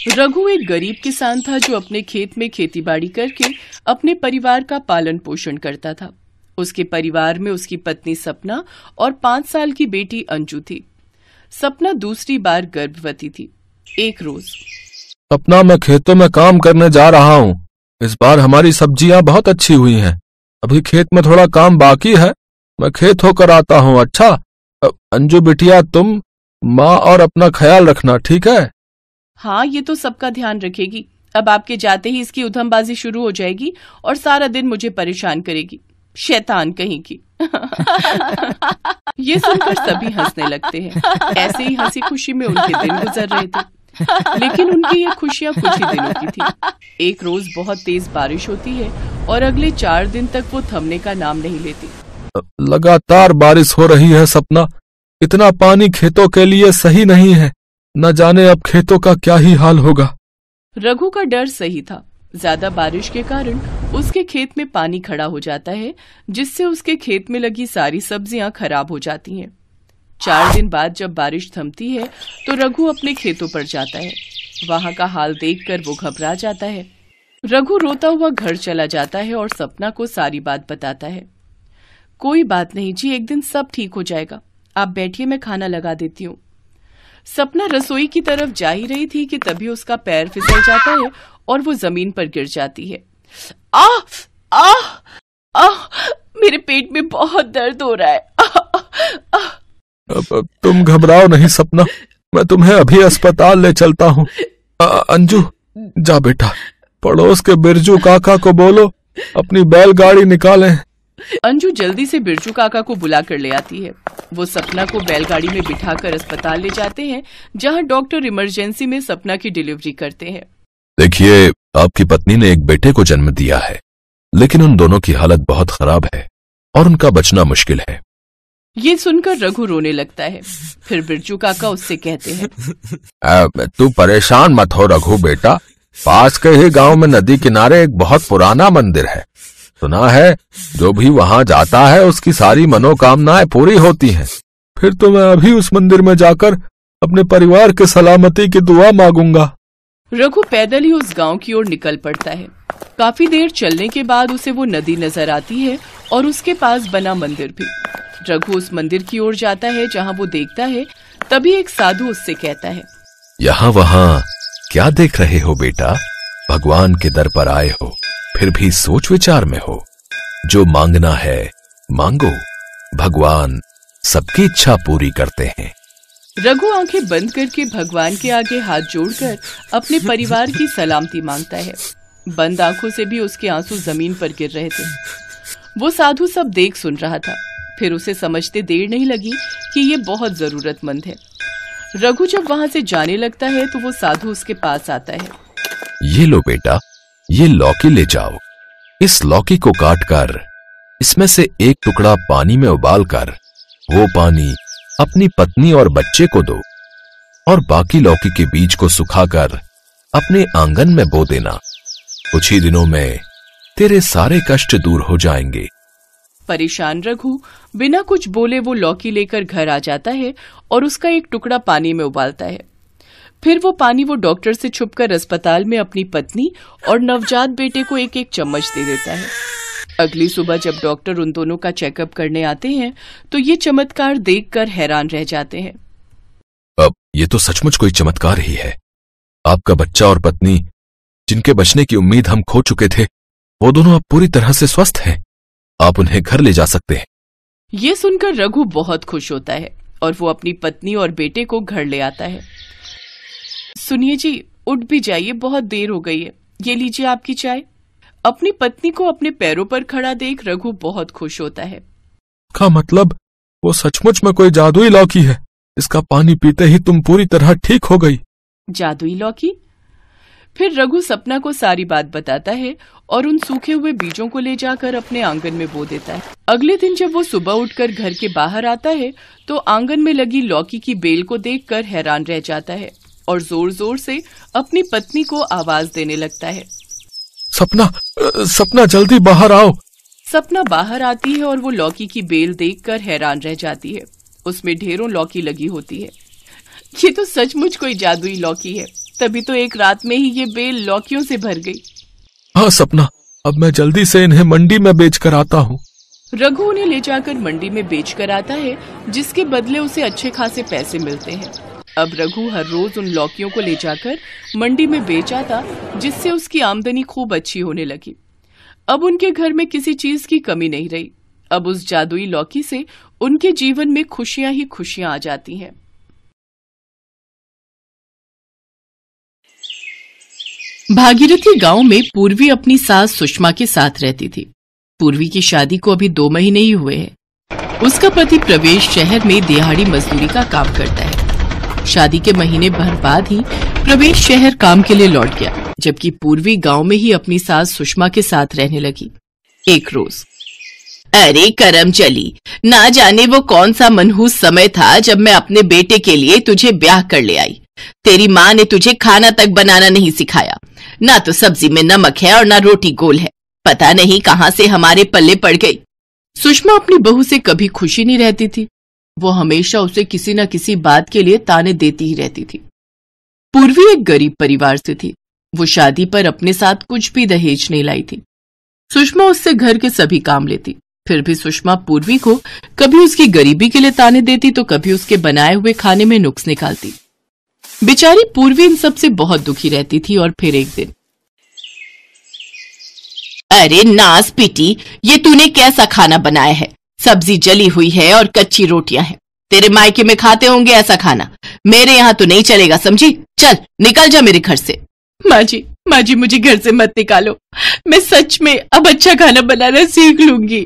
रघु एक गरीब किसान था जो अपने खेत में खेतीबाड़ी करके अपने परिवार का पालन पोषण करता था। उसके परिवार में उसकी पत्नी सपना और 5 साल की बेटी अंजू थी। सपना दूसरी बार गर्भवती थी। एक रोज, सपना, मैं खेतों में काम करने जा रहा हूँ। इस बार हमारी सब्जियां बहुत अच्छी हुई हैं। अभी खेत में थोड़ा काम बाकी है, मैं खेत होकर आता हूँ। अच्छा अंजू बिटिया, तुम माँ और अपना ख्याल रखना, ठीक है? हाँ, ये तो सबका ध्यान रखेगी। अब आपके जाते ही इसकी उधमबाजी शुरू हो जाएगी और सारा दिन मुझे परेशान करेगी, शैतान कहीं की। ये सुनकर सभी हंसने लगते हैं। ऐसे ही हंसी खुशी में उनके दिन गुजर रहे थे, लेकिन उनकी ये खुशियाँ कुछ ही दिनों की थी। एक रोज बहुत तेज बारिश होती है और अगले 4 दिन तक वो थमने का नाम नहीं लेती। लगातार बारिश हो रही है सपना। इतना पानी खेतों के लिए सही नहीं है। न जाने अब खेतों का क्या ही हाल होगा। रघु का डर सही था। ज्यादा बारिश के कारण उसके खेत में पानी खड़ा हो जाता है, जिससे उसके खेत में लगी सारी सब्जियां खराब हो जाती हैं। 4 दिन बाद जब बारिश थमती है तो रघु अपने खेतों पर जाता है। वहां का हाल देखकर वो घबरा जाता है। रघु रोता हुआ घर चला जाता है और सपना को सारी बात बताता है। कोई बात नहीं जी, एक दिन सब ठीक हो जाएगा। आप बैठिए, मैं खाना लगा देती हूँ। सपना रसोई की तरफ जा ही रही थी कि तभी उसका पैर फिसल जाता है और वो जमीन पर गिर जाती है। आह आह आह, मेरे पेट में बहुत दर्द हो रहा है। अब तुम घबराओ नहीं सपना, मैं तुम्हें अभी अस्पताल ले चलता हूँ। अंजू, जा बेटा, पड़ोस के बिरजू काका को बोलो अपनी बैलगाड़ी निकालें। अंजू जल्दी से बिरजू काका को बुला कर ले आती है। वो सपना को बैलगाड़ी में बिठाकर अस्पताल ले जाते हैं, जहां डॉक्टर इमरजेंसी में सपना की डिलीवरी करते हैं। देखिए, आपकी पत्नी ने एक बेटे को जन्म दिया है, लेकिन उन दोनों की हालत बहुत खराब है और उनका बचना मुश्किल है। ये सुनकर रघु रोने लगता है। फिर बिरजू काका उससे कहते हैं, तू परेशान मत हो रघु बेटा, पास के ही गांव में नदी किनारे एक बहुत पुराना मंदिर है। सुना है जो भी वहां जाता है उसकी सारी मनोकामनाएं पूरी होती हैं। फिर तो मैं अभी उस मंदिर में जाकर अपने परिवार के सलामती की दुआ मांगूंगा। रघु पैदल ही उस गांव की ओर निकल पड़ता है। काफी देर चलने के बाद उसे वो नदी नजर आती है और उसके पास बना मंदिर भी। रघु उस मंदिर की ओर जाता है जहां वो देखता है। तभी एक साधु उससे कहता है, यहाँ वहाँ क्या देख रहे हो बेटा? भगवान के दर पर आए हो, फिर भी सोच विचार में हो। जो मांगना है मांगो, भगवान सबकी इच्छा पूरी करते हैं। रघु आंखें बंद करके भगवान के आगे हाथ जोड़कर अपने परिवार की सलामती मांगता है। बंद आंखों से भी उसके आंसू जमीन पर गिर रहे थे। वो साधु सब देख सुन रहा था। फिर उसे समझते देर नहीं लगी कि ये बहुत जरूरतमंद है। रघु जब वहां से जाने लगता है तो वो साधु उसके पास आता है। ये लो बेटा, ये लौकी ले जाओ। इस लौकी को काटकर इसमें से एक टुकड़ा पानी में उबालकर वो पानी अपनी पत्नी और बच्चे को दो और बाकी लौकी के बीज को सुखाकर अपने आंगन में बो देना। कुछ ही दिनों में तेरे सारे कष्ट दूर हो जाएंगे। परेशान रघु बिना कुछ बोले वो लौकी लेकर घर आ जाता है और उसका एक टुकड़ा पानी में उबालता है। फिर वो पानी वो डॉक्टर से छुपकर अस्पताल में अपनी पत्नी और नवजात बेटे को एक एक चम्मच दे देता है। अगली सुबह जब डॉक्टर उन दोनों का चेकअप करने आते हैं तो ये चमत्कार देखकर हैरान रह जाते हैं। अब ये तो सचमुच कोई चमत्कार ही है। आपका बच्चा और पत्नी, जिनके बचने की उम्मीद हम खो चुके थे, वो दोनों अब पूरी तरह से स्वस्थ हैं। आप उन्हें घर ले जा सकते हैं। ये सुनकर रघु बहुत खुश होता है और वो अपनी पत्नी और बेटे को घर ले आता है। सुनिए जी, उठ भी जाइए, बहुत देर हो गई है। ये लीजिए आपकी चाय। अपनी पत्नी को अपने पैरों पर खड़ा देख रघु बहुत खुश होता है। का मतलब वो सचमुच में कोई जादुई लौकी है। इसका पानी पीते ही तुम पूरी तरह ठीक हो गई। जादुई लौकी? फिर रघु सपना को सारी बात बताता है और उन सूखे हुए बीजों को ले जाकर अपने आंगन में बो देता है। अगले दिन जब वो सुबह उठकर घर के बाहर आता है तो आंगन में लगी लौकी की बेल को देखकर हैरान रह जाता है और जोर जोर से अपनी पत्नी को आवाज देने लगता है। सपना, सपना जल्दी बाहर आओ। सपना बाहर आती है और वो लौकी की बेल देखकर हैरान रह जाती है। उसमें ढेरों लौकी लगी होती है। ये तो सचमुच कोई जादुई लौकी है। तभी तो एक रात में ही ये बेल लौकियों से भर गई। हाँ सपना, अब मैं जल्दी से इन्हें मंडी में बेच कर आता हूँ। रघु उन्हें ले जाकर मंडी में बेच कर आता है, जिसके बदले उसे अच्छे खासे पैसे मिलते हैं। अब रघु हर रोज उन लौकियों को ले जाकर मंडी में बेच आता, जिससे उसकी आमदनी खूब अच्छी होने लगी। अब उनके घर में किसी चीज की कमी नहीं रही। अब उस जादुई लौकी से उनके जीवन में खुशियां ही खुशियां आ जाती हैं। भागीरथी गांव में पूर्वी अपनी सास सुषमा के साथ रहती थी। पूर्वी की शादी को अभी 2 महीने ही हुए हैं। उसका पति प्रवेश शहर में दिहाड़ी मजदूरी का काम करता है। शादी के महीने भर बाद ही प्रवेश शहर काम के लिए लौट गया, जबकि पूर्वी गांव में ही अपनी सास सुषमा के साथ रहने लगी। एक रोज, अरे करम चली, ना जाने वो कौन सा मनहूस समय था जब मैं अपने बेटे के लिए तुझे ब्याह कर ले आई। तेरी माँ ने तुझे खाना तक बनाना नहीं सिखाया। ना तो सब्जी में नमक है और ना रोटी गोल है। पता नहीं कहां से हमारे पल्ले पड़ गई। सुषमा अपनी बहू से कभी खुशी नहीं रहती थी। वो हमेशा उसे किसी न किसी बात के लिए ताने देती ही रहती थी। पूर्वी एक गरीब परिवार से थी। वो शादी पर अपने साथ कुछ भी दहेज नहीं लाई थी। सुषमा उससे घर के सभी काम लेती। फिर भी सुषमा पूर्वी को कभी उसकी गरीबी के लिए ताने देती तो कभी उसके बनाए हुए खाने में नुक्स निकालती। बेचारी पूर्वी इन सब से बहुत दुखी रहती थी। और फिर एक दिन, अरे नास पिटी, ये तूने कैसा खाना बनाया है? सब्जी जली हुई है और कच्ची रोटियां हैं। तेरे मायके में खाते होंगे ऐसा खाना। मेरे यहाँ तो नहीं चलेगा, समझी? चल निकल जा मेरे घर से। माँ जी मुझे घर से मत निकालो। मैं सच में अब अच्छा खाना बनाना सीख लूंगी।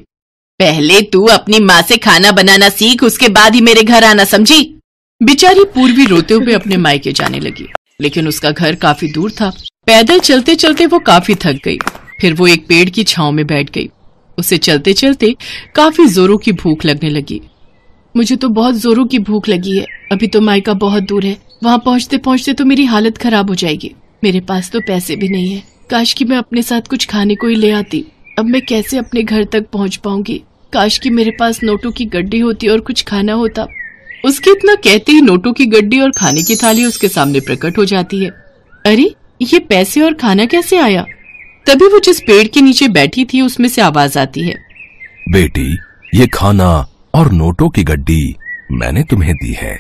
पहले तू अपनी माँ से खाना बनाना सीख, उसके बाद ही मेरे घर आना, समझी? बेचारी पूर्वी रोते हुए अपने मायके जाने लगी, लेकिन उसका घर काफी दूर था। पैदल चलते चलते वो काफी थक गई। फिर वो एक पेड़ की छांव में बैठ गई। उसे चलते चलते काफी जोरों की भूख लगने लगी। मुझे तो बहुत जोरों की भूख लगी है। अभी तो मायका बहुत दूर है। वहाँ पहुँचते पहुँचते तो मेरी हालत खराब हो जाएगी। मेरे पास तो पैसे भी नहीं है। काश कि मैं अपने साथ कुछ खाने को ही ले आती। अब मैं कैसे अपने घर तक पहुँच पाऊंगी? काश कि मेरे पास नोटों की गड्डी होती और कुछ खाना होता। उसके इतना कहते ही नोटों की गड्डी और खाने की थाली उसके सामने प्रकट हो जाती है। अरे ये पैसे और खाना कैसे आया? तभी वो जिस पेड़ के नीचे बैठी थी उसमें से आवाज आती है, बेटी, ये खाना और नोटों की गड्डी मैंने तुम्हें दी है।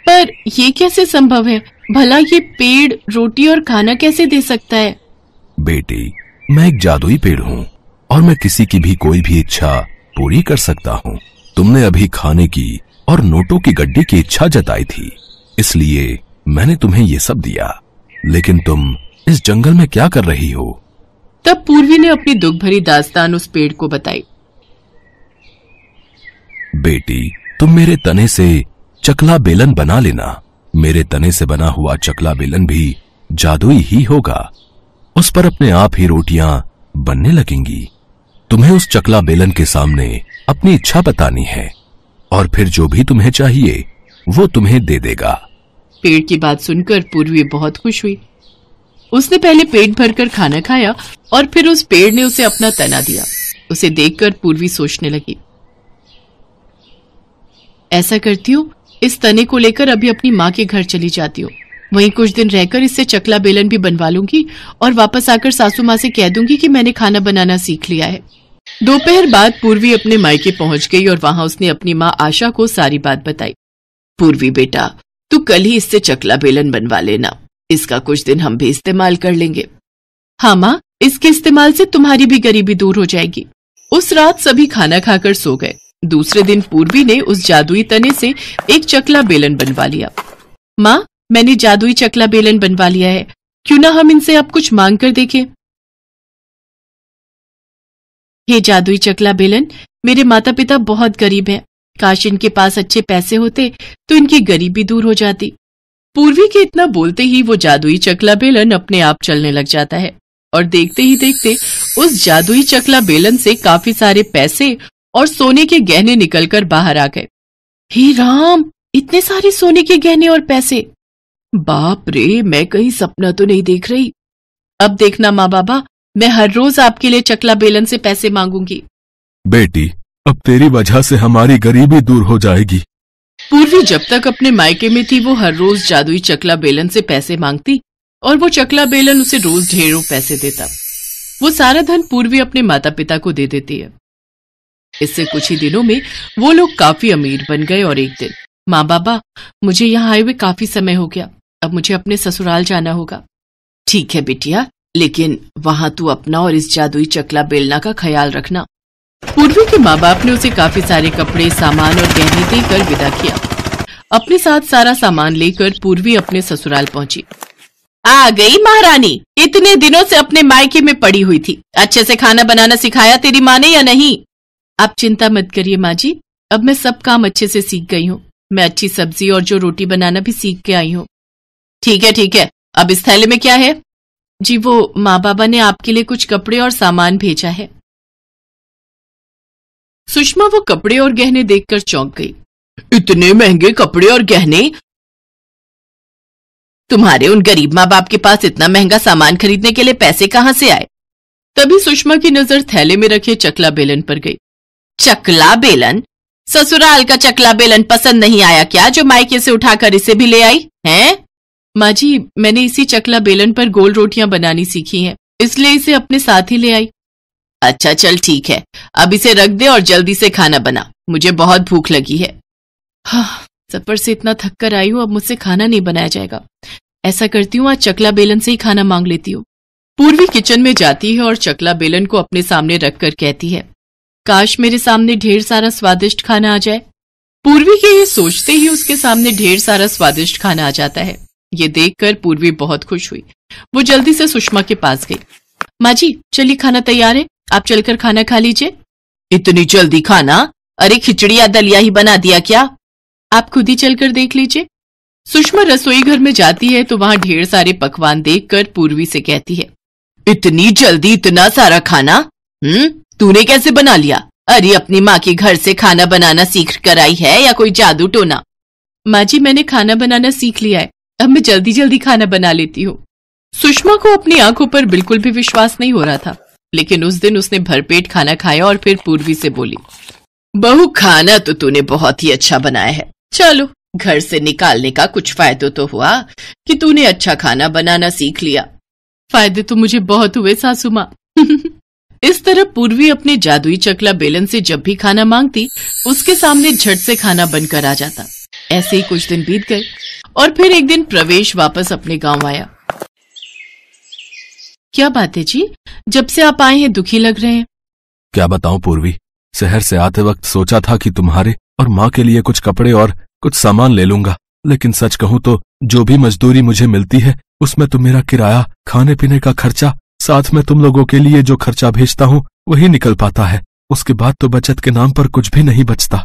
पर ये कैसे संभव है? भला ये पेड़ रोटी और खाना कैसे दे सकता है? बेटी, मैं एक जादुई पेड़ हूँ और मैं किसी की भी कोई भी इच्छा पूरी कर सकता हूँ। तुमने अभी खाने की और नोटों की गड्डी की इच्छा जताई थी, इसलिए मैंने तुम्हें ये सब दिया। लेकिन तुम इस जंगल में क्या कर रही हो? तब पूर्वी ने अपनी दुख भरी दास्तान उस पेड़ को बताई। बेटी, तुम मेरे तने से चकला बेलन बना लेना। मेरे तने से बना हुआ चकला बेलन भी जादुई ही होगा। उस पर अपने आप ही रोटियां बनने लगेंगी। तुम्हें उस चकला बेलन के सामने अपनी इच्छा बतानी है और फिर जो भी तुम्हें चाहिए वो तुम्हें दे देगा। पेड़ की बात सुनकर पूर्वी बहुत खुश हुई। उसने पहले पेट भरकर खाना खाया और फिर उस पेड़ ने उसे अपना तना दिया। उसे देखकर पूर्वी सोचने लगी, ऐसा करती हूँ, इस तने को लेकर अभी अपनी माँ के घर चली जाती हूँ। वहीं कुछ दिन रहकर इससे चकला बेलन भी बनवा लूंगी और वापस आकर सासू माँ से कह दूंगी कि मैंने खाना बनाना सीख लिया है। दोपहर बाद पूर्वी अपने मायके पहुंच गई और वहां उसने अपनी माँ आशा को सारी बात बताई। पूर्वी बेटा, तू कल ही इससे चकला बेलन बनवा लेना। इसका कुछ दिन हम भी इस्तेमाल कर लेंगे। हाँ माँ, इसके इस्तेमाल से तुम्हारी भी गरीबी दूर हो जाएगी। उस रात सभी खाना खाकर सो गए। दूसरे दिन पूर्वी ने उस जादुई तने से एक चकला बेलन बनवा लिया। माँ, मैंने जादुई चकला बेलन बनवा लिया है। क्यों ना हम इनसे अब कुछ मांग कर देखें? हे जादुई चकला बेलन, मेरे माता पिता बहुत गरीब हैं। काश इनके पास अच्छे पैसे होते तो इनकी गरीबी दूर हो जाती। पूर्वी के इतना बोलते ही वो जादुई चकला बेलन अपने आप चलने लग जाता है और देखते ही देखते उस जादुई चकला बेलन से काफी सारे पैसे और सोने के गहने निकलकर बाहर आ गए। हे राम, इतने सारे सोने के गहने और पैसे! बाप रे, मैं कहीं सपना तो नहीं देख रही। अब देखना माँ बाबा, मैं हर रोज आपके लिए चकला बेलन से पैसे मांगूंगी। बेटी, अब तेरी वजह से हमारी गरीबी दूर हो जाएगी। पूर्वी जब तक अपने मायके में थी वो हर रोज जादुई चकला बेलन से पैसे मांगती और वो चकला बेलन उसे रोज ढेरों पैसे देता। वो सारा धन पूर्वी अपने माता पिता को दे देती है। इससे कुछ ही दिनों में वो लोग काफी अमीर बन गए और एक दिन, माँ बाबा, मुझे यहाँ आए हुए काफी समय हो गया, अब मुझे अपने ससुराल जाना होगा। ठीक है बिटिया, लेकिन वहां तू अपना और इस जादुई चकला बेलना का ख्याल रखना। पूर्वी के माँ बाप ने उसे काफी सारे कपड़े, सामान और गहने देकर विदा किया। अपने साथ सारा सामान लेकर पूर्वी अपने ससुराल पहुंची। आ गई महारानी, इतने दिनों से अपने मायके में पड़ी हुई थी। अच्छे से खाना बनाना सिखाया तेरी माँ ने या नहीं? आप चिंता मत करिए माँ जी, अब मैं सब काम अच्छे से सीख गई हूँ। मैं अच्छी सब्जी और जो रोटी बनाना भी सीख के आई हूँ। ठीक है, अब इस थैले में क्या है? जी वो माँ बाबा ने आपके लिए कुछ कपड़े और सामान भेजा है। सुषमा वो कपड़े और गहने देखकर चौंक गई। इतने महंगे कपड़े और गहने? तुम्हारे उन गरीब माँ बाप के पास इतना महंगा सामान खरीदने के लिए पैसे कहाँ से आए? तभी सुषमा की नजर थैले में रखे चकला बेलन पर गई। चकला बेलन? ससुराल का चकला बेलन पसंद नहीं आया क्या, जो मायके से उठाकर इसे भी ले आई हैं? माँ जी, मैंने इसी चकला बेलन पर गोल रोटियां बनानी सीखी हैं, इसलिए इसे अपने साथ ही ले आई। अच्छा चल ठीक है, अब इसे रख दे और जल्दी से खाना बना, मुझे बहुत भूख लगी है। हाँ, सफर से इतना थक कर आई हूँ, अब मुझसे खाना नहीं बनाया जाएगा। ऐसा करती हूँ, आज चकला बेलन से ही खाना मांग लेती हूँ। पूर्वी किचन में जाती है और चकला बेलन को अपने सामने रखकर कहती है, काश मेरे सामने ढेर सारा स्वादिष्ट खाना आ जाए। पूर्वी के ये सोचते ही उसके सामने ढेर सारा स्वादिष्ट खाना आ जाता है। ये देखकर पूर्वी बहुत खुश हुई। वो जल्दी से सुषमा के पास गई। माँ जी, चलिए खाना तैयार है, आप चलकर खाना खा लीजिए। इतनी जल्दी खाना? अरे खिचड़ी या दलिया ही बना दिया क्या? आप खुद ही चलकर देख लीजिए। सुषमा रसोई घर में जाती है तो वहां ढेर सारे पकवान देखकर पूर्वी से कहती है, इतनी जल्दी इतना सारा खाना? तूने कैसे बना लिया? अरे अपनी माँ के घर से खाना बनाना सीख कर आई है या कोई जादू टोना? माँ जी, मैंने खाना बनाना सीख लिया है, अब मैं जल्दी जल्दी खाना बना लेती हूँ। सुषमा को अपनी आंखों पर बिल्कुल भी विश्वास नहीं हो रहा था, लेकिन उस दिन उसने भरपेट खाना खाया और फिर पूर्वी से बोली, बहू खाना तो तूने बहुत ही अच्छा बनाया है। चलो, घर से निकालने का कुछ फायदा तो हुआ कि तूने अच्छा खाना बनाना सीख लिया। फायदे तो मुझे बहुत हुए सासू माँ। इस तरह पूर्वी अपने जादुई चकला बेलन से जब भी खाना मांगती, उसके सामने झट से खाना बनकर आ जाता। ऐसे ही कुछ दिन बीत गए और फिर एक दिन प्रवेश वापस अपने गांव आया। क्या बात है जी, जब से आप आए हैं दुखी लग रहे हैं। क्या बताऊं पूर्वी, शहर से आते वक्त सोचा था कि तुम्हारे और माँ के लिए कुछ कपड़े और कुछ सामान ले लूंगा, लेकिन सच कहूं तो जो भी मजदूरी मुझे मिलती है उसमें तो मेरा किराया, खाने पीने का खर्चा, साथ में तुम लोगों के लिए जो खर्चा भेजता हूँ वही निकल पाता है। उसके बाद तो बचत के नाम पर कुछ भी नहीं बचता।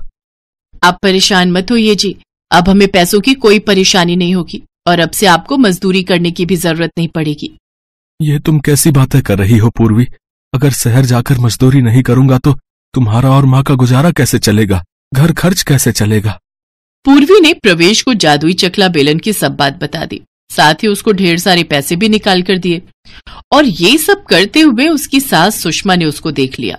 आप परेशान मत होइए जी, अब हमें पैसों की कोई परेशानी नहीं होगी और अब से आपको मजदूरी करने की भी जरूरत नहीं पड़ेगी। ये तुम कैसी बातें कर रही हो पूर्वी? अगर शहर जाकर मजदूरी नहीं करूंगा तो तुम्हारा और माँ का गुजारा कैसे चलेगा? घर खर्च कैसे चलेगा? पूर्वी ने प्रवेश को जादुई चकला बेलन की सब बात बता दी, साथ ही उसको ढेर सारे पैसे भी निकाल कर दिए। और ये सब करते हुए उसकी सास सुषमा ने उसको देख लिया।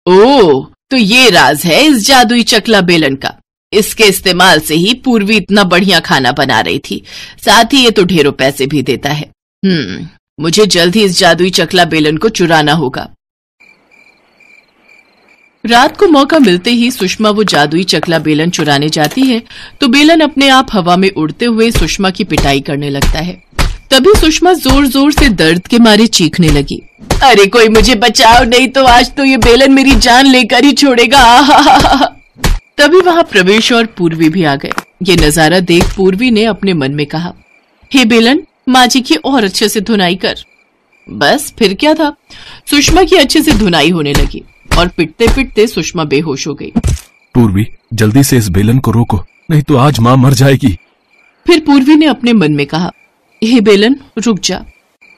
ओह, तो ये राज है इस जादुई चकला बेलन का। इसके इस्तेमाल से ही पूर्वी इतना बढ़िया खाना बना रही थी, साथ ही ये तो ढेरों पैसे भी देता है। मुझे जल्द ही इस जादुई चकला बेलन को चुराना होगा। रात को मौका मिलते ही सुषमा वो जादुई चकला बेलन चुराने जाती है तो बेलन अपने आप हवा में उड़ते हुए सुषमा की पिटाई करने लगता है। तभी सुषमा जोर जोर से दर्द के मारे चीखने लगी, अरे कोई मुझे बचाओ, नहीं तो आज तो ये बेलन मेरी जान लेकर ही छोड़ेगा। तभी वहां प्रवेश और पूर्वी भी आ गए। ये नजारा देख पूर्वी ने अपने मन में कहा, हे बेलन, माँ जी की और अच्छे से धुनाई कर। बस फिर क्या था, सुषमा की अच्छे से धुनाई होने लगी और पिटते पिटते सुषमा बेहोश हो गई। पूर्वी, जल्दी से इस बेलन को रोको, नहीं तो आज माँ मर जाएगी। फिर पूर्वी ने अपने मन में कहा, हे बेलन रुक जा।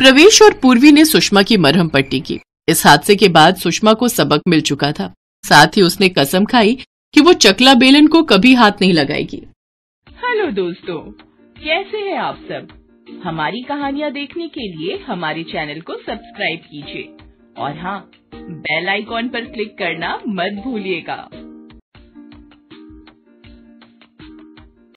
प्रवेश और पूर्वी ने सुषमा की मरहम पट्टी की। इस हादसे के बाद सुषमा को सबक मिल चुका था, साथ ही उसने कसम खाई कि वो चकला बेलन को कभी हाथ नहीं लगाएगी। हेलो दोस्तों, कैसे हैं आप सब? हमारी कहानियाँ देखने के लिए हमारे चैनल को सब्सक्राइब कीजिए और हाँ, बेल आइकॉन पर क्लिक करना मत भूलिएगा।